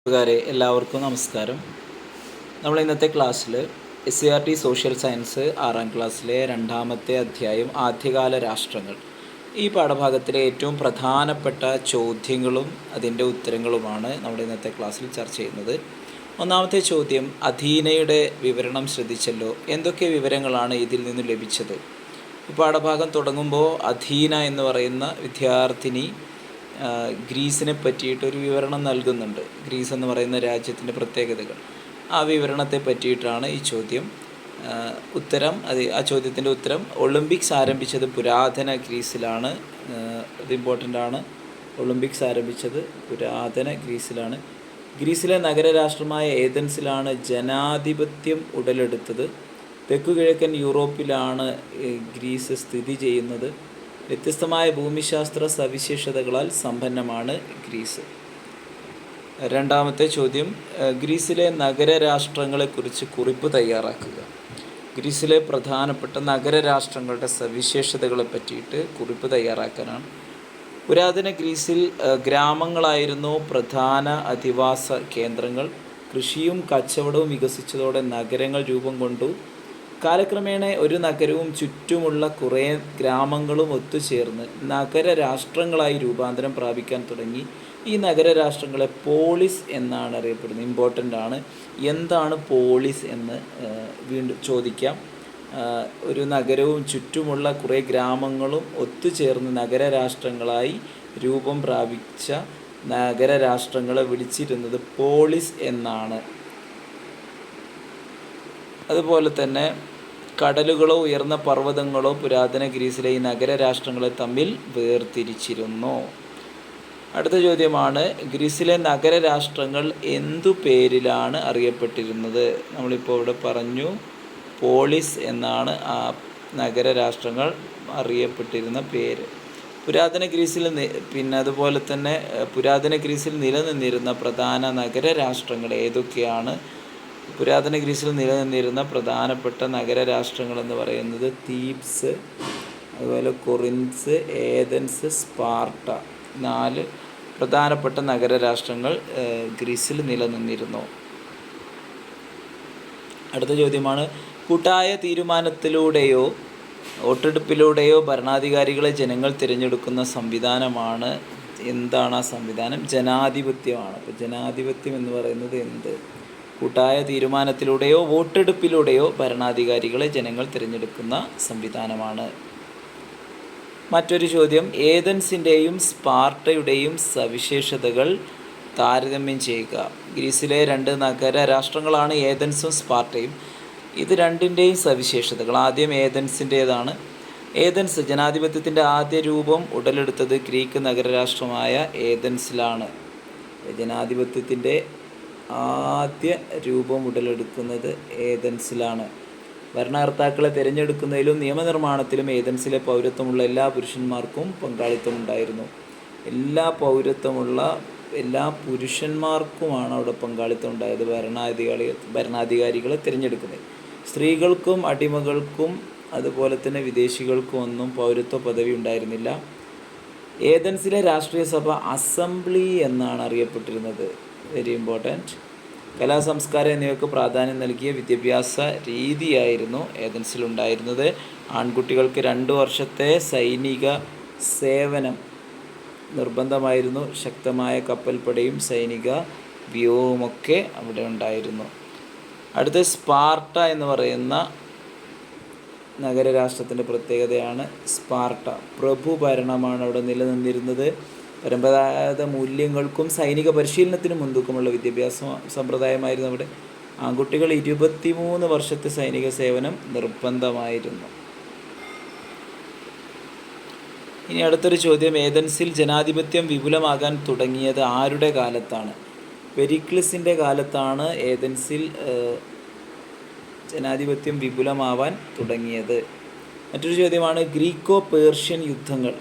കൂട്ടുകാരെ എല്ലാവർക്കും നമസ്കാരം. നമ്മൾ ഇന്നത്തെ ക്ലാസ്സിൽ SCERT സോഷ്യൽ സയൻസ് 6ാം ക്ലാസ്സിലെ 2ാമത്തെ അധ്യായം ആദ്യകാല രാഷ്ട്രങ്ങൾ ഈ പാഠഭാഗത്തിലെ ഏറ്റവും പ്രധാനപ്പെട്ട ചോദ്യങ്ങളും അതിൻ്റെ ഉത്തരങ്ങളുമാണ് നമ്മൾ ഇന്നത്തെ ക്ലാസ്സിൽ ചർച്ച ചെയ്യുന്നത്. ഒന്നാമത്തെ ചോദ്യം, അഥീനയുടെ വിവരണം ശ്രദ്ധിച്ചല്ലോ. എന്തൊക്കെ വിവരങ്ങളാണ് ഇതിൽ നിന്ന് ലഭിച്ചത്? ഈ പാഠഭാഗം തുടങ്ങുമ്പോൾ അഥീന എന്ന് പറയുന്ന വിദ്യാർത്ഥിനി ഗ്രീസിനെ പറ്റിയിട്ടൊരു വിവരണം നൽകുന്നുണ്ട്. ഗ്രീസ് എന്ന് പറയുന്ന രാജ്യത്തിൻ്റെ പ്രത്യേകതകൾ, ആ വിവരണത്തെ പറ്റിയിട്ടാണ് ഈ ചോദ്യം. ആ ചോദ്യത്തിൻ്റെ ഉത്തരം ഒളിമ്പിക്സ് ആരംഭിച്ചത് പുരാതന ഗ്രീസിലാണ്. അത് ഇമ്പോർട്ടൻ്റ് ആണ്. ഒളിമ്പിക്സ് ആരംഭിച്ചത് പുരാതന ഗ്രീസിലാണ്. ഗ്രീസിലെ നഗരരാഷ്ട്രമായ ഏതൻസിലാണ് ജനാധിപത്യം ഉടലെടുത്തത്. തെക്കുകിഴക്കൻ യൂറോപ്പിലാണ് ഗ്രീസ് സ്ഥിതി ചെയ്യുന്നത്. വ്യത്യസ്തമായ ഭൂമിശാസ്ത്ര സവിശേഷതകളാൽ സമ്പന്നമാണ് ഗ്രീസ്. രണ്ടാമത്തെ ചോദ്യം, ഗ്രീസിലെ നഗരരാഷ്ട്രങ്ങളെക്കുറിച്ച് കുറിപ്പ് തയ്യാറാക്കുക. ഗ്രീസിലെ പ്രധാനപ്പെട്ട നഗരരാഷ്ട്രങ്ങളുടെ സവിശേഷതകളെ പറ്റിയിട്ട് കുറിപ്പ് തയ്യാറാക്കാനാണ്. പുരാതന ഗ്രീസിൽ ഗ്രാമങ്ങളായിരുന്നു പ്രധാന അധിവാസ കേന്ദ്രങ്ങൾ. കൃഷിയും കച്ചവടവും വികസിച്ചതോടെ നഗരങ്ങൾ രൂപം കൊണ്ടു. കാലക്രമേണ ഒരു നഗരവും ചുറ്റുമുള്ള കുറേ ഗ്രാമങ്ങളും ഒത്തുചേർന്ന് നഗരരാഷ്ട്രങ്ങളായി രൂപാന്തരം പ്രാപിക്കാൻ തുടങ്ങി. ഈ നഗരരാഷ്ട്രങ്ങളെ പോളിസ് എന്നാണ് അറിയപ്പെടുന്നത്. ഇമ്പോർട്ടൻ്റ് ആണ്. എന്താണ് പോളിസ് എന്ന് വീണ്ടും ചോദിക്കാം. ഒരു നഗരവും ചുറ്റുമുള്ള കുറേ ഗ്രാമങ്ങളും ഒത്തുചേർന്ന് നഗരരാഷ്ട്രങ്ങളായി രൂപം പ്രാപിച്ച നഗരരാഷ്ട്രങ്ങളെ വിളിച്ചിരുന്നത് പോളിസ് എന്നാണ്. അതുപോലെ തന്നെ കടലുകളോ ഉയർന്ന പർവ്വതങ്ങളോ പുരാതന ഗ്രീസിലെ ഈ നഗരരാഷ്ട്രങ്ങളെ തമ്മിൽ വേർതിരിച്ചിരുന്നു. അടുത്ത ചോദ്യമാണ്, ഗ്രീസിലെ നഗരരാഷ്ട്രങ്ങൾ എന്തു പേരിലാണ് അറിയപ്പെട്ടിരുന്നത്? നമ്മളിപ്പോൾ ഇവിടെ പറഞ്ഞു, പോളിസ് എന്നാണ് ആ നഗരരാഷ്ട്രങ്ങൾ അറിയപ്പെട്ടിരുന്ന പേര്. പുരാതന ഗ്രീസിൽ അതുപോലെ തന്നെ പുരാതന ഗ്രീസിൽ നിലനിന്നിരുന്ന പ്രധാന നഗരരാഷ്ട്രങ്ങൾ ഏതൊക്കെയാണ്? പുരാതന ഗ്രീസിൽ നിലനിന്നിരുന്ന പ്രധാനപ്പെട്ട നഗരരാഷ്ട്രങ്ങൾ എന്ന് പറയുന്നത് തീബ്സ്, അതുപോലെ കൊറിന്ത്, ഏഥൻസ്, സ്പാർട്ട. 4 പ്രധാനപ്പെട്ട നഗരരാഷ്ട്രങ്ങൾ ഗ്രീസിൽ നിലനിന്നിരുന്നു. അടുത്ത ചോദ്യമാണ്, കൂട്ടായ തീരുമാനത്തിലൂടെയോ വോട്ടെടുപ്പിലൂടെയോ ഭരണാധികാരികളെ ജനങ്ങൾ തിരഞ്ഞെടുക്കുന്ന സംവിധാനമാണ്. എന്താണ് ആ സംവിധാനം? ജനാധിപത്യമാണ്. അപ്പോൾ ജനാധിപത്യം എന്ന് പറയുന്നത് എന്ത്? കൂട്ടായ തീരുമാനത്തിലൂടെയോ വോട്ടെടുപ്പിലൂടെയോ ഭരണാധികാരികളെ ജനങ്ങൾ തിരഞ്ഞെടുക്കുന്ന സംവിധാനമാണ്. മറ്റൊരു ചോദ്യം, ഏഥൻസിൻ്റെയും സ്പാർട്ടയുടെയും സവിശേഷതകൾ താരതമ്യം ചെയ്യുക. ഗ്രീസിലെ 2 നഗരരാഷ്ട്രങ്ങളാണ് ഏഥൻസും സ്പാർട്ടയും. ഇത് രണ്ടിൻ്റെയും സവിശേഷതകൾ. ആദ്യം ഏഥൻസിൻ്റേതാണ്. ഏഥൻസ് ജനാധിപത്യത്തിൻ്റെ ആദ്യ രൂപം ഉടലെടുത്തത് ഗ്രീക്ക് നഗരരാഷ്ട്രമായ ഏഥൻസിലാണ്. ജനാധിപത്യത്തിൻ്റെ ആദ്യ രൂപം ഉടലെടുക്കുന്നത് ഏഥൻസിലാണ്. ഭരണകർത്താക്കളെ തിരഞ്ഞെടുക്കുന്നതിലും നിയമനിർമ്മാണത്തിലും ഏഥൻസിലെ പൗരത്വമുള്ള എല്ലാ പുരുഷന്മാർക്കും പങ്കാളിത്തമുണ്ടായിരുന്നു. എല്ലാ പുരുഷന്മാർക്കുമാണ് അവിടെ പങ്കാളിത്തം ഉണ്ടായത് ഭരണാധികാരികളെ തിരഞ്ഞെടുക്കുന്നത്. സ്ത്രീകൾക്കും അടിമകൾക്കും അതുപോലെ തന്നെ വിദേശികൾക്കും ഒന്നും പൗരത്വ പദവി ഉണ്ടായിരുന്നില്ല. ഏഥൻസിലെ രാഷ്ട്രീയ സഭ അസംബ്ലി എന്നാണ് അറിയപ്പെട്ടിരുന്നത്. Very important. കലാസംസ്കാരം എന്നിവയ്ക്ക് പ്രാധാന്യം നൽകിയ വിദ്യാഭ്യാസ രീതിയായിരുന്നു ഏഥൻസിലുണ്ടായിരുന്നത്. ആൺകുട്ടികൾക്ക് 2 വർഷത്തെ സൈനിക സേവനം നിർബന്ധമായിരുന്നു. ശക്തമായ കപ്പൽപ്പടയും സൈനിക വ്യൂഹവുമൊക്കെ അവിടെ ഉണ്ടായിരുന്നു. അടുത്ത സ്പാർട്ട എന്ന് പറയുന്ന നഗരരാഷ്ട്രത്തിൻ്റെ പ്രത്യേകതയാണ് സ്പാർട്ട. പ്രഭുഭരണമാണ് അവിടെ നിലനിന്നിരുന്നത്. പരമ്പരാഗത മൂല്യങ്ങൾക്കും സൈനിക പരിശീലനത്തിനും മുൻതൂക്കമുള്ള വിദ്യാഭ്യാസ സമ്പ്രദായമായിരുന്നു അവിടെ. ആൺകുട്ടികൾ 23 വർഷത്തെ സൈനിക സേവനം നിർബന്ധമായിരുന്നു. ഇനി അടുത്തൊരു ചോദ്യം, ഏഥൻസിൽ ജനാധിപത്യം വിപുലമാകാൻ തുടങ്ങിയത് ആരുടെ കാലത്താണ്? പെരിക്ലിസിൻ്റെ കാലത്താണ് ഏഥൻസിൽ ജനാധിപത്യം വിപുലമാവാൻ തുടങ്ങിയത്. മറ്റൊരു ചോദ്യമാണ്, ഗ്രീക്കോ പേർഷ്യൻ യുദ്ധങ്ങൾ.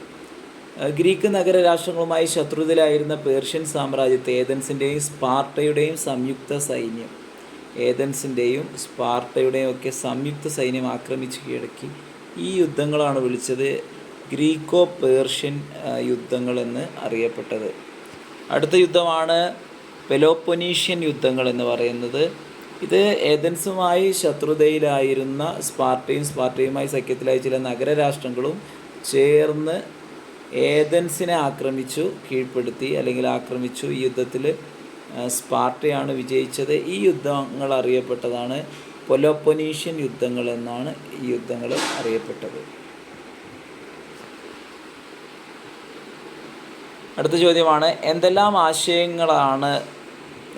ഗ്രീക്ക് നഗരരാഷ്ട്രങ്ങളുമായി ശത്രുതയിലായിരുന്ന പേർഷ്യൻ സാമ്രാജ്യത്തെ ഏഥൻസിൻ്റെയും സ്പാർട്ടയുടെയും സംയുക്ത സൈന്യം ഒക്കെ സംയുക്ത സൈന്യം ആക്രമിച്ച് കീഴടക്കി. ഈ യുദ്ധങ്ങളാണ് വിളിച്ചത് ഗ്രീക്കോ പേർഷ്യൻ യുദ്ധങ്ങൾ എന്ന് അറിയപ്പെട്ടത്. അടുത്ത യുദ്ധമാണ് പെലോപ്പൊനീഷ്യൻ യുദ്ധങ്ങൾ എന്ന് പറയുന്നത്. ഇത് ഏഥൻസുമായി ശത്രുതയിലായിരുന്ന സ്പാർട്ടയുമായി സഖ്യത്തിലായ ചില നഗരരാഷ്ട്രങ്ങളും ചേർന്ന് ഏഥൻസിനെ കീഴ്പ്പെടുത്തി അല്ലെങ്കിൽ ആക്രമിച്ചു. ഈ യുദ്ധത്തിൽ സ്പാർട്ടയാണ് വിജയിച്ചത്. ഈ യുദ്ധങ്ങൾ അറിയപ്പെട്ടതാണ് പെലോപ്പൊനീഷ്യൻ യുദ്ധങ്ങൾ എന്നാണ് ഈ യുദ്ധങ്ങൾ അറിയപ്പെട്ടത്. അടുത്ത ചോദ്യമാണ്, എന്തെല്ലാം ആശയങ്ങളാണ്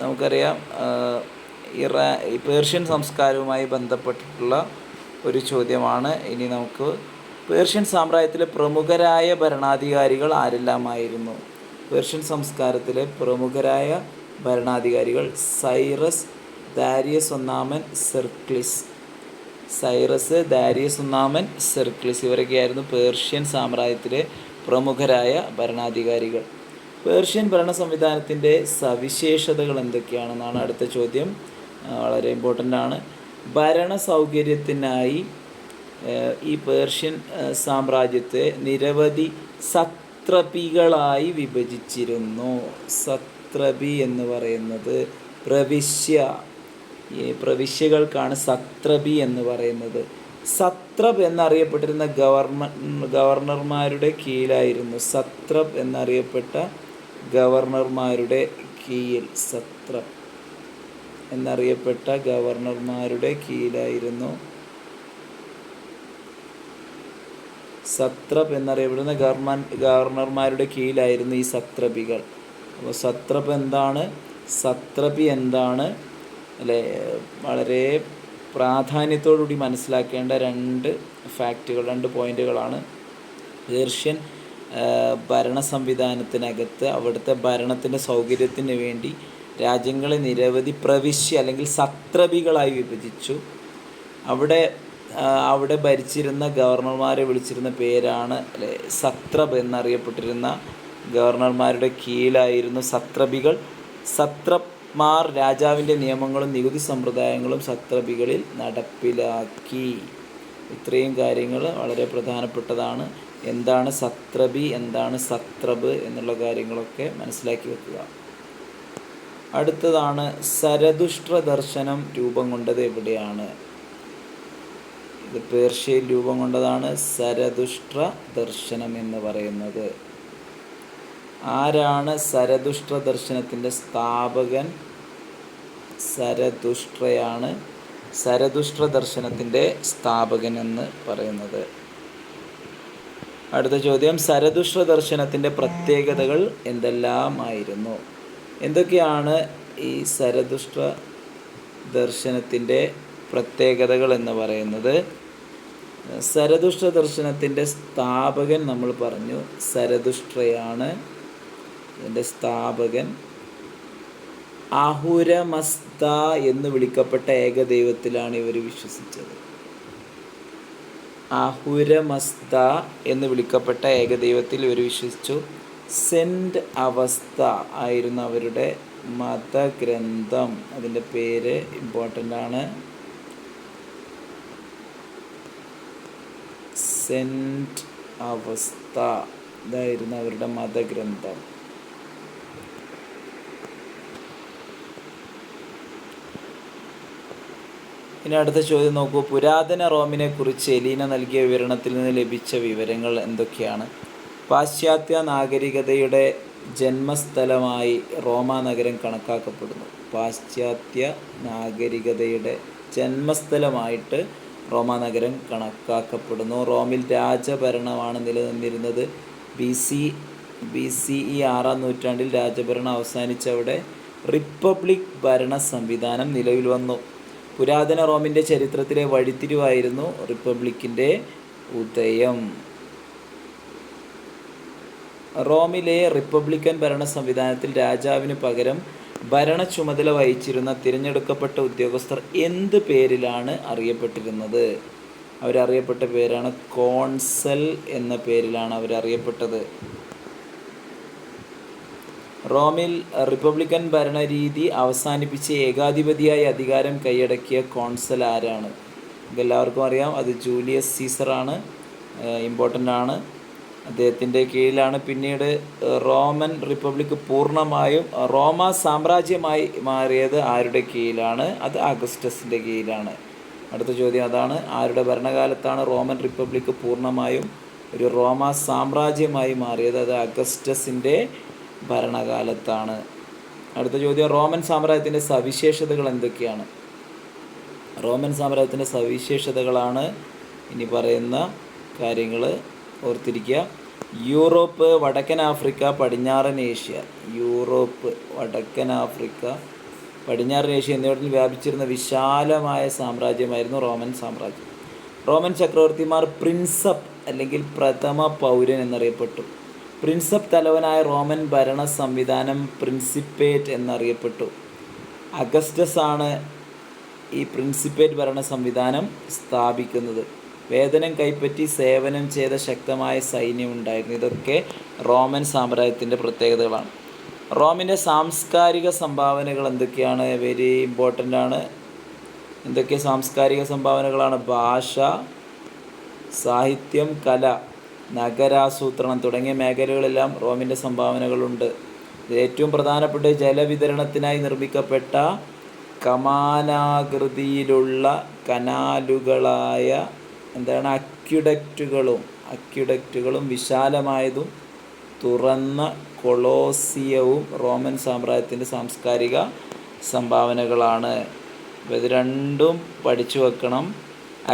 നമുക്കറിയാം പേർഷ്യൻ സംസ്കാരവുമായി ബന്ധപ്പെട്ടിട്ടുള്ള ഒരു ചോദ്യമാണ്. ഇനി നമുക്ക് പേർഷ്യൻ സാമ്രാജ്യത്തിലെ പ്രമുഖരായ ഭരണാധികാരികൾ ആരെല്ലാമായിരുന്നു? പേർഷ്യൻ സംസ്കാരത്തിലെ പ്രമുഖരായ ഭരണാധികാരികൾ സൈറസ്, ദാരിയസ് ഒന്നാമൻ, സെർക്ലിസ് ഇവരൊക്കെയായിരുന്നു പേർഷ്യൻ സാമ്രാജ്യത്തിലെ പ്രമുഖരായ ഭരണാധികാരികൾ. പേർഷ്യൻ ഭരണ സംവിധാനത്തിൻ്റെ സവിശേഷതകൾ എന്തൊക്കെയാണെന്നാണ് അടുത്ത ചോദ്യം. വളരെ ഇമ്പോർട്ടൻ്റ് ആണ്. ഭരണ സൗകര്യത്തിനായി ഈ പേർഷ്യൻ സാമ്രാജ്യത്തെ നിരവധി സത്രപികളായി വിഭജിച്ചിരുന്നു. സത്രപി എന്ന് പറയുന്നത് പ്രവിശ്യകൾക്കാണ് സത്രപി എന്ന് പറയുന്നത്. സത്രപ് എന്നറിയപ്പെട്ടിരുന്ന ഗവർണർമാരുടെ കീഴിലായിരുന്നു. സത്രപ് എന്നറിയപ്പെട്ട ഗവർണർമാരുടെ കീഴിൽ കീഴിലായിരുന്നു സത്രപ് എന്നറിയപ്പെടുന്ന ഗവർണർമാരുടെ കീഴിലായിരുന്നു ഈ സത്രപികൾ. അപ്പോൾ സത്രപി എന്താണ് അല്ലേ? വളരെ പ്രാധാന്യത്തോടുകൂടി മനസ്സിലാക്കേണ്ട രണ്ട് പോയിന്റുകളാണ്. പേർഷ്യൻ ഭരണ സംവിധാനത്തിനകത്ത് അവിടുത്തെ ഭരണത്തിൻ്റെ സൗകര്യത്തിന് വേണ്ടി രാജ്യങ്ങളെ നിരവധി പ്രവിശ്യ അല്ലെങ്കിൽ സത്രപികളായി വിഭജിച്ചു. അവിടെ ഭരിച്ചിരുന്ന ഗവർണർമാരെ വിളിച്ചിരുന്ന പേരാണ് സത്രപ് എന്നറിയപ്പെട്ടിരുന്ന ഗവർണർമാരുടെ കീഴിലായിരുന്നു സത്രപികൾ. സത്രപ്മാർ രാജാവിൻ്റെ നിയമങ്ങളും നികുതി സമ്പ്രദായങ്ങളും സത്രപികളിൽ നടപ്പിലാക്കി. ഇത്രയും കാര്യങ്ങൾ വളരെ പ്രധാനപ്പെട്ടതാണ്. എന്താണ് സത്രപി, എന്താണ് സത്രപ് എന്നുള്ള കാര്യങ്ങളൊക്കെ മനസ്സിലാക്കി വെക്കുക. അടുത്തതാണ് സരതുഷ്ട്ര ദർശനം രൂപം കൊണ്ടത് എവിടെയാണ്? ഇത് പേർഷ്യയിൽ രൂപം കൊണ്ടതാണ് സരതുഷ്ട്ര ദർശനം എന്ന് പറയുന്നത്. ആരാണ് സരതുഷ്ട്ര ദർശനത്തിൻ്റെ സ്ഥാപകൻ? സരതുഷ്ട്രയാണ് സരതുഷ്ട്ര ദർശനത്തിൻ്റെ സ്ഥാപകൻ എന്ന് പറയുന്നത്. അടുത്ത ചോദ്യം, സരതുഷ്ട്ര ദർശനത്തിൻ്റെ പ്രത്യേകതകൾ എന്തെല്ലാമായിരുന്നു? എന്തൊക്കെയാണ് ഈ സരതുഷ്ട്ര ദർശനത്തിൻ്റെ പ്രത്യേകതകൾ എന്ന് പറയുന്നത്? സരതുഷ്ട്ര ദർശനത്തിൻ്റെ സ്ഥാപകൻ നമ്മൾ പറഞ്ഞു സരതുഷ്ട്രയാണ്. ഇതിൻ്റെ സ്ഥാപകൻ അഹുരമസ്ത എന്ന് വിളിക്കപ്പെട്ട ഏകദൈവത്തിലാണ് ഇവർ വിശ്വസിച്ചത്. അഹുരമസ്ത എന്ന് വിളിക്കപ്പെട്ട ഏകദൈവത്തിൽ ഇവർ വിശ്വസിച്ചു. സെൻറ്റ് അവസ്ഥ ആയിരുന്നു അവരുടെ മതഗ്രന്ഥം. അതിൻ്റെ പേര് ഇമ്പോർട്ടൻ്റ് ആണ്. സെൻറ്റ് അവസ്ഥ ഇതായിരുന്നു അവരുടെ മതഗ്രന്ഥം. ഇനി അടുത്ത ചോദ്യം നോക്കൂ. പുരാതന റോമിനെ കുറിച്ച് എലീന നൽകിയ വിവരണത്തിൽ നിന്ന് ലഭിച്ച വിവരങ്ങൾ എന്തൊക്കെയാണ്? പാശ്ചാത്യ നാഗരികതയുടെ ജന്മസ്ഥലമായി റോമാ നഗരം കണക്കാക്കപ്പെടുന്നു. പാശ്ചാത്യ നാഗരികതയുടെ ജന്മസ്ഥലമായിട്ട് റോമാ നഗരം കണക്കാക്കപ്പെടുന്നു. റോമിൽ രാജഭരണമാണ് നിലനിന്നിരുന്നത്. BCE 6-ാം നൂറ്റാണ്ടിൽ രാജഭരണം അവസാനിച്ചവിടെ റിപ്പബ്ലിക് ഭരണ സംവിധാനം നിലവിൽ വന്നു. പുരാതന റോമിൻ്റെ ചരിത്രത്തിലെ വഴിത്തിരിവായിരുന്നു റിപ്പബ്ലിക്കിൻ്റെ ഉദയം. റോമിലെ റിപ്പബ്ലിക്കൻ ഭരണ സംവിധാനത്തിൽ രാജാവിന് പകരം ഭരണ ചുമതല വഹിച്ചിരുന്ന തിരഞ്ഞെടുക്കപ്പെട്ട ഉദ്യോഗസ്ഥർ എന്ത് പേരിലാണ് അറിയപ്പെട്ടിരുന്നത്? അവരറിയപ്പെട്ട പേരാണ് കോൺസൽ എന്ന പേരിലാണ് അവരറിയപ്പെട്ടത്. റോമിൽ റിപ്പബ്ലിക്കൻ ഭരണരീതി അവസാനിപ്പിച്ച് ഏകാധിപതിയായി അധികാരം കൈയടക്കിയ കോൺസൽ ആരാണ്? എല്ലാവർക്കും അറിയാം, അത് ജൂലിയസ് സീസറാണ്. ഇമ്പോർട്ടൻ്റ് ആണ്. അദ്ദേഹത്തിൻ്റെ കീഴിലാണ് പിന്നീട് റോമൻ റിപ്പബ്ലിക് പൂർണ്ണമായും റോമ സാമ്രാജ്യമായി മാറിയത് ആരുടെ കീഴിലാണ്? അത് അഗസ്റ്റസിൻ്റെ കീഴിലാണ്. അടുത്ത ചോദ്യം അതാണ്. ആരുടെ ഭരണകാലത്താണ് റോമൻ റിപ്പബ്ലിക് പൂർണ്ണമായും ഒരു റോമ സാമ്രാജ്യമായി മാറിയത്? അത് അഗസ്റ്റസിൻ്റെ ഭരണകാലത്താണ്. അടുത്ത ചോദ്യം, റോമൻ സാമ്രാജ്യത്തിൻ്റെ സവിശേഷതകൾ എന്തൊക്കെയാണ്? റോമൻ സാമ്രാജ്യത്തിൻ്റെ സവിശേഷതകളാണ് ഇനി പറയുന്ന കാര്യങ്ങൾ. ഓർത്തിരിക്കുക. യൂറോപ്പ്, വടക്കൻ ആഫ്രിക്ക, പടിഞ്ഞാറൻ ഏഷ്യ. യൂറോപ്പ്, വടക്കൻ ആഫ്രിക്ക, പടിഞ്ഞാറൻ ഏഷ്യ എന്നിവിടത്തിൽ വ്യാപിച്ചിരുന്ന വിശാലമായ സാമ്രാജ്യമായിരുന്നു റോമൻ സാമ്രാജ്യം. റോമൻ ചക്രവർത്തിമാർ പ്രിൻസപ്പ് അല്ലെങ്കിൽ പ്രഥമ പൗരൻ എന്നറിയപ്പെട്ടു. പ്രിൻസപ്പ് തലവനായ റോമൻ ഭരണ സംവിധാനം പ്രിൻസിപ്പേറ്റ് എന്നറിയപ്പെട്ടു. അഗസ്റ്റസ് ആണ് ഈ പ്രിൻസിപ്പേറ്റ് ഭരണ സംവിധാനം സ്ഥാപിക്കുന്നത്. വേതനം കൈപ്പറ്റി സേവനം ചെയ്ത ശക്തമായ സൈന്യം ഉണ്ടായിരുന്നു. ഇതൊക്കെ റോമൻ സാമ്രാജ്യത്തിൻ്റെ പ്രത്യേകതകളാണ്. റോമിൻ്റെ സാംസ്കാരിക സംഭാവനകൾ എന്തൊക്കെയാണ്? വെരി ഇമ്പോർട്ടൻ്റ് ആണ്. എന്തൊക്കെ സാംസ്കാരിക സംഭാവനകളാണ്? ഭാഷ, സാഹിത്യം, കല, നഗരാസൂത്രണം തുടങ്ങിയ മേഖലകളെല്ലാം റോമിൻ്റെ സംഭാവനകളുണ്ട്. ഇതിൽ ഏറ്റവും പ്രധാനപ്പെട്ട ജലവിതരണത്തിനായി നിർമ്മിക്കപ്പെട്ട കമാനാകൃതിയിലുള്ള കനാലുകളായ അക്യുഡക്റ്റുകളും വിശാലമായതും തുറന്ന കൊളോസിയവും റോമൻ സാമ്രാജ്യത്തിൻ്റെ സാംസ്കാരിക സംഭാവനകളാണ്. അപ്പോൾ ഇത് രണ്ടും പഠിച്ചു വെക്കണം.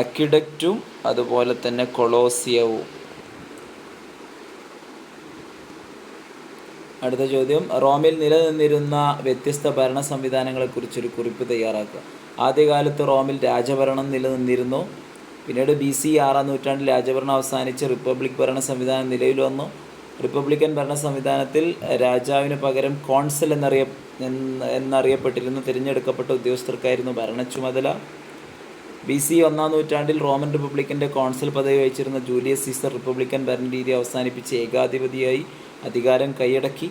അക്യുഡക്റ്റും അതുപോലെ തന്നെ കൊളോസിയവും. അടുത്ത ചോദ്യം, റോമിൽ നിലനിന്നിരുന്ന വ്യത്യസ്ത ഭരണ സംവിധാനങ്ങളെക്കുറിച്ചൊരു കുറിപ്പ് തയ്യാറാക്കുക. ആദ്യകാലത്ത് റോമിൽ രാജഭരണം നിലനിന്നിരുന്നു. പിന്നീട് BC 6-ാം നൂറ്റാണ്ടിൽ രാജഭരണം അവസാനിച്ച് റിപ്പബ്ലിക് ഭരണ സംവിധാനം നിലവിൽ വന്നു. റിപ്പബ്ലിക്കൻ ഭരണ സംവിധാനത്തിൽ രാജാവിന് പകരം കോൺസൽ എന്നറിയപ്പെട്ടിരുന്ന തിരഞ്ഞെടുക്കപ്പെട്ട ഉദ്യോഗസ്ഥർക്കായിരുന്നു ഭരണ ചുമതല. BC 1-ാം നൂറ്റാണ്ടിൽ റോമൻ റിപ്പബ്ലിക്കിൻ്റെ കോൺസൽ പദവി വഹിച്ചിരുന്ന ജൂലിയസ് സീസർ റിപ്പബ്ലിക്കൻ ഭരണരീതി അവസാനിപ്പിച്ച് ഏകാധിപതിയായി അധികാരം കൈയടക്കി.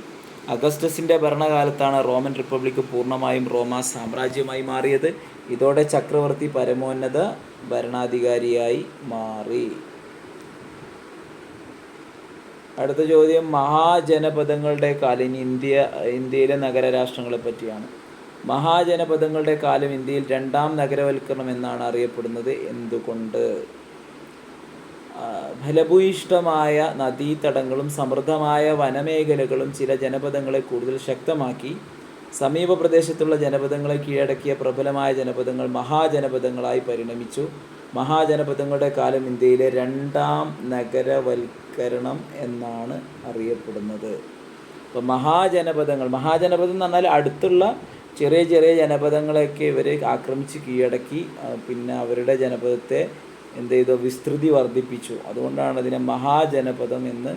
അഗസ്റ്റസിൻ്റെ ഭരണകാലത്താണ് റോമൻ റിപ്പബ്ലിക് പൂർണ്ണമായും റോമ സാമ്രാജ്യമായി മാറിയത്. ഇതോടെ ചക്രവർത്തി പരമോന്നത ഭരണാധികാരിയായി മാറി. അടുത്ത ചോദ്യം, മഹാജനപദങ്ങളുടെ കാലം. ഇനി ഇന്ത്യയിലെ നഗരരാഷ്ട്രങ്ങളെ പറ്റിയാണ്. മഹാജനപദങ്ങളുടെ കാലം ഇന്ത്യയിൽ രണ്ടാം നഗരവൽക്കരണം എന്നാണ് അറിയപ്പെടുന്നത്. എന്തുകൊണ്ട്? ഫലഭൂയിഷ്ഠമായ നദീതടങ്ങളും സമൃദ്ധമായ വനമേഖലകളും ചില ജനപദങ്ങളെ കൂടുതൽ ശക്തമാക്കി. സമീപ പ്രദേശത്തുള്ള ജനപദങ്ങളെ കീഴടക്കിയ പ്രബലമായ ജനപദങ്ങൾ മഹാജനപദങ്ങളായി പരിണമിച്ചു. മഹാജനപദങ്ങളുടെ കാലം ഇന്ത്യയിലെ രണ്ടാം നഗരവൽക്കരണം എന്നാണ് അറിയപ്പെടുന്നത്. അപ്പോൾ മഹാജനപദം എന്ന് പറഞ്ഞാൽ അടുത്തുള്ള ചെറിയ ചെറിയ ജനപദങ്ങളെയൊക്കെ ഇവർ ആക്രമിച്ച് കീഴടക്കി. പിന്നെ അവരുടെ ജനപദത്തെ എന്ത് ചെയ്തു? വിസ്തൃതി വർദ്ധിപ്പിച്ചു. അതുകൊണ്ടാണ് അതിനെ മഹാജനപദം എന്ന്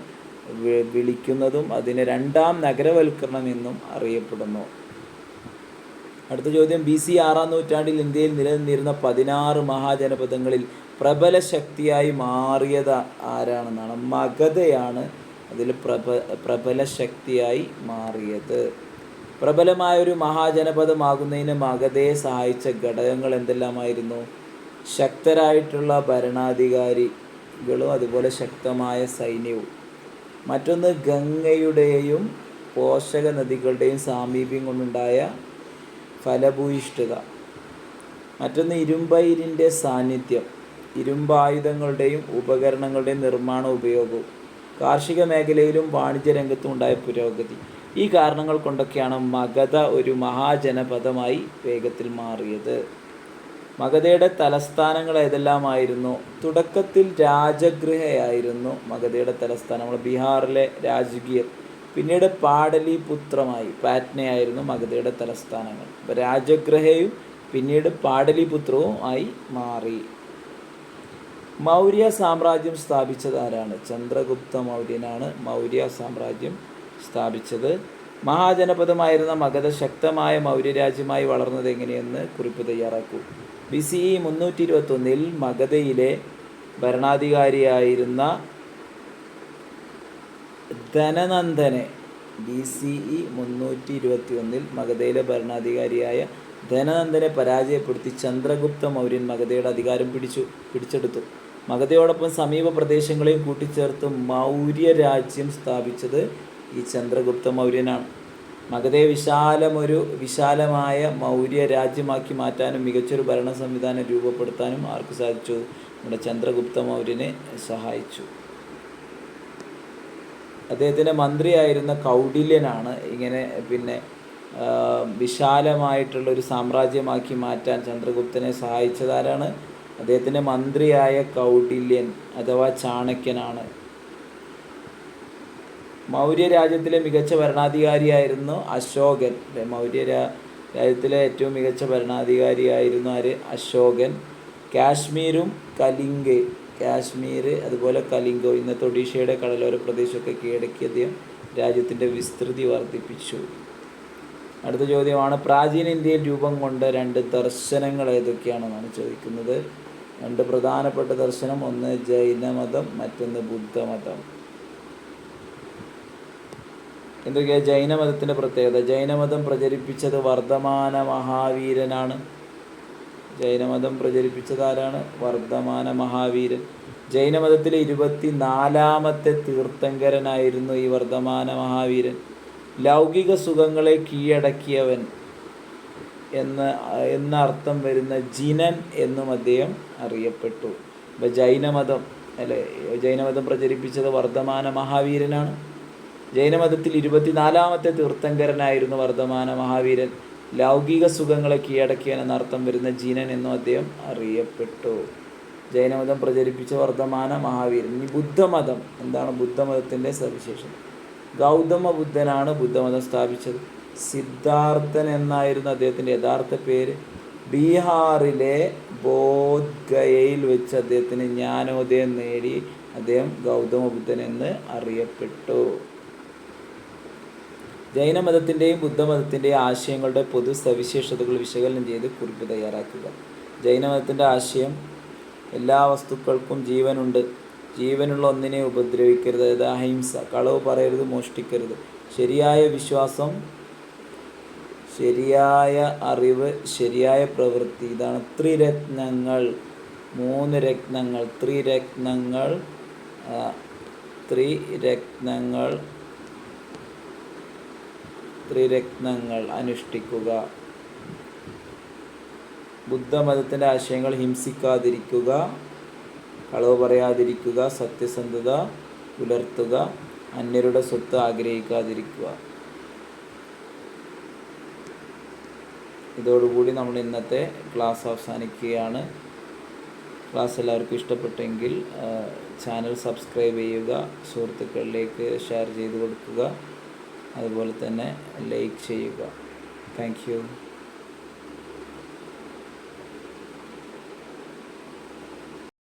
വിളിക്കുന്നതും അതിനെ രണ്ടാം നഗരവൽക്കരണം എന്നും അറിയപ്പെടുന്നു. അടുത്ത ചോദ്യം, BC 6-ാം നൂറ്റാണ്ടിൽ ഇന്ത്യയിൽ നിലനിന്നിരുന്ന 16 മഹാജനപദങ്ങളിൽ പ്രബല ശക്തിയായി മാറിയത് ആരാണെന്നാണ്. മഗധയാണ് അതിൽ പ്രബല ശക്തിയായി മാറിയത്. പ്രബലമായൊരു മഹാജനപദമാകുന്നതിന് മഗധയെ സഹായിച്ച ഘടകങ്ങൾ എന്തെല്ലാമായിരുന്നു? ശക്തരായിട്ടുള്ള ഭരണാധികാരികളും അതുപോലെ ശക്തമായ സൈന്യവും. മറ്റൊന്ന് ഗംഗയുടെയും പോഷക നദികളുടെയും സാമീപ്യം കൊണ്ടുണ്ടായ ഫലഭൂയിഷ്ഠത. മറ്റൊന്ന് ഇരുമ്പയിരിൻ്റെ സാന്നിധ്യം, ഇരുമ്പായുധങ്ങളുടെയും ഉപകരണങ്ങളുടെയും നിർമ്മാണ ഉപയോഗവും. കാർഷിക മേഖലയിലും വാണിജ്യ രംഗത്തും ഉണ്ടായ പുരോഗതി. ഈ കാരണങ്ങൾ കൊണ്ടൊക്കെയാണ് മഗധ ഒരു മഹാജനപദമായി വേഗത്തിൽ മാറിയത്. മഗധയുടെ തലസ്ഥാനങ്ങൾ ഏതെല്ലാമായിരുന്നു? തുടക്കത്തിൽ രാജഗൃഹയായിരുന്നു മഗധയുടെ തലസ്ഥാനം, നമ്മൾ ബീഹാറിലെ രാജഗീർ. പിന്നീട് പാടലിപുത്രമായി പാറ്റ്നയായിരുന്നു മഗധയുടെ തലസ്ഥാനങ്ങൾ. അപ്പോൾ രാജഗൃഹയും പിന്നീട് പാടലിപുത്രവും ആയി മാറി. മൗര്യ സാമ്രാജ്യം സ്ഥാപിച്ചത് ആരാണ്? ചന്ദ്രഗുപ്ത മൗര്യനാണ് മൗര്യ സാമ്രാജ്യം സ്ഥാപിച്ചത്. മഹാജനപദമായിരുന്ന മഗധ ശക്തമായ മൗര്യരാജ്യമായി വളർന്നത് എങ്ങനെയെന്ന് കുറിപ്പ് തയ്യാറാക്കൂ. BC 321 മഗധയിലെ ഭരണാധികാരിയായിരുന്ന ധനനന്ദനെ BC 321 മഗധയിലെ ഭരണാധികാരിയായ ധനനന്ദനെ പരാജയപ്പെടുത്തി ചന്ദ്രഗുപ്ത മൗര്യൻ മഗധയുടെ അധികാരം പിടിച്ചെടുത്തു. മഗധയോടൊപ്പം സമീപ പ്രദേശങ്ങളെയും കൂട്ടിച്ചേർത്ത് മൗര്യ രാജ്യം സ്ഥാപിച്ചത് ഈ ചന്ദ്രഗുപ്ത മൗര്യനാണ്. മഗധയെ വിശാലമായ മൗര്യ രാജ്യമാക്കി മാറ്റാനും മികച്ചൊരു ഭരണ സംവിധാനം രൂപപ്പെടുത്താനും ആർക്ക് സാധിച്ചു? നമ്മുടെ ചന്ദ്രഗുപ്ത മൗര്യനെ സഹായിച്ചു. അദ്ദേഹത്തിൻ്റെ മന്ത്രിയായിരുന്ന കൗടില്യനാണ് ഇങ്ങനെ വിശാലമായിട്ടുള്ളൊരു സാമ്രാജ്യമാക്കി മാറ്റാൻ ചന്ദ്രഗുപ്തനെ സഹായിച്ചതാരാണ്? അദ്ദേഹത്തിൻ്റെ മന്ത്രിയായ കൗടില്യൻ അഥവാ ചാണക്യനാണ്. മൗര്യ രാജ്യത്തിലെ മികച്ച ഭരണാധികാരിയായിരുന്നു അശോകൻ. മൗര്യ രാജ്യത്തിലെ ഏറ്റവും മികച്ച ഭരണാധികാരിയായിരുന്നു ആര്? അശോകൻ. കാശ്മീർ അതുപോലെ കലിംഗോ, ഇന്നത്തെ ഒഡീഷയുടെ കടലോര പ്രദേശമൊക്കെ കീഴടക്കി അദ്ദേഹം രാജ്യത്തിൻ്റെ വിസ്തൃതി വർദ്ധിപ്പിച്ചു. അടുത്ത ചോദ്യമാണ്, പ്രാചീന ഇന്ത്യയിൽ രൂപം കൊണ്ട 2 ദർശനങ്ങൾ ഏതൊക്കെയാണെന്നാണ് ചോദിക്കുന്നത്. 2 പ്രധാനപ്പെട്ട ദർശനം, ഒന്ന് ജൈനമതം, മറ്റൊന്ന് ബുദ്ധമതം. എന്തൊക്കെയാണ് ജൈനമതത്തിൻ്റെ പ്രത്യേകത? ജൈനമതം പ്രചരിപ്പിച്ചത് വർദ്ധമാന മഹാവീരനാണ്. ജൈനമതം പ്രചരിപ്പിച്ചതാരാണ്? വർദ്ധമാന മഹാവീരൻ. ജൈനമതത്തിലെ 24ാമത്തെ തീർത്ഥങ്കരനായിരുന്നു ഈ വർദ്ധമാന മഹാവീരൻ. ലൗകിക സുഖങ്ങളെ കീഴടക്കിയവൻ എന്ന അർത്ഥം വരുന്ന ജിനൻ എന്നും അദ്ദേഹം അറിയപ്പെട്ടു. അപ്പോൾ ജൈനമതം പ്രചരിപ്പിച്ചത് വർദ്ധമാന മഹാവീരനാണ്. ജൈനമതത്തിൽ 24ാമത്തെ തീർത്ഥങ്കരനായിരുന്നു വർദ്ധമാന മഹാവീരൻ. ലൗകിക സുഖങ്ങളെ കീഴടക്കിയവൻ എന്നർത്ഥം വരുന്ന ജിനൻ എന്നും അദ്ദേഹം അറിയപ്പെട്ടു. ജൈനമതം പ്രചരിപ്പിച്ച വർദ്ധമാന മഹാവീരൻ. ഇനി ബുദ്ധമതം എന്താണ്? ബുദ്ധമതത്തിൻ്റെ സവിശേഷത. ഗൗതമ ബുദ്ധനാണ് ബുദ്ധമതം സ്ഥാപിച്ചത്. സിദ്ധാർത്ഥൻ എന്നായിരുന്നു അദ്ദേഹത്തിൻ്റെ യഥാർത്ഥ പേര്. ബീഹാറിലെ ബോധ്ഗയയിൽ വെച്ച് അദ്ദേഹത്തിന് ജ്ഞാനോദയം നേടി അദ്ദേഹം ഗൗതമ ബുദ്ധൻ എന്ന് അറിയപ്പെട്ടു. ജൈനമതത്തിൻ്റെയും ബുദ്ധമതത്തിൻ്റെയും ആശയങ്ങളുടെ പൊതു സവിശേഷതകൾ വിശകലനം ചെയ്ത് കുറിപ്പ് തയ്യാറാക്കുക. ജൈനമതത്തിൻ്റെ ആശയം, എല്ലാ വസ്തുക്കൾക്കും ജീവനുണ്ട്, ജീവനുള്ള ഒന്നിനെ ഉപദ്രവിക്കരുത്, അതായത് അഹിംസ, കളവ് പറയരുത്, മോഷ്ടിക്കരുത്, ശരിയായ വിശ്വാസം, ശരിയായ അറിവ്, ശരിയായ പ്രവൃത്തി. ഇതാണ് ത്രിരത്നങ്ങൾ. 3 രത്നങ്ങൾ, ത്രിരത്നങ്ങൾ അനുഷ്ഠിക്കുക. ബുദ്ധമതത്തിൻ്റെ ആശയങ്ങൾ: ഹിംസിക്കാതിരിക്കുക, കളവ് പറയാതിരിക്കുക, സത്യസന്ധത പുലർത്തുക, അന്യരുടെ സ്വത്ത് ആഗ്രഹിക്കാതിരിക്കുക. ഇതോടുകൂടി നമ്മൾ ഇന്നത്തെ ക്ലാസ് അവസാനിക്കുകയാണ്. ക്ലാസ് എല്ലാവർക്കും ഇഷ്ടപ്പെട്ടെങ്കിൽ ചാനൽ സബ്സ്ക്രൈബ് ചെയ്യുക, സുഹൃത്തുക്കളിലേക്ക് ഷെയർ ചെയ്ത് കൊടുക്കുക, അതുപോലെ തന്നെ ലൈക്ക് ചെയ്യുക. Thank you.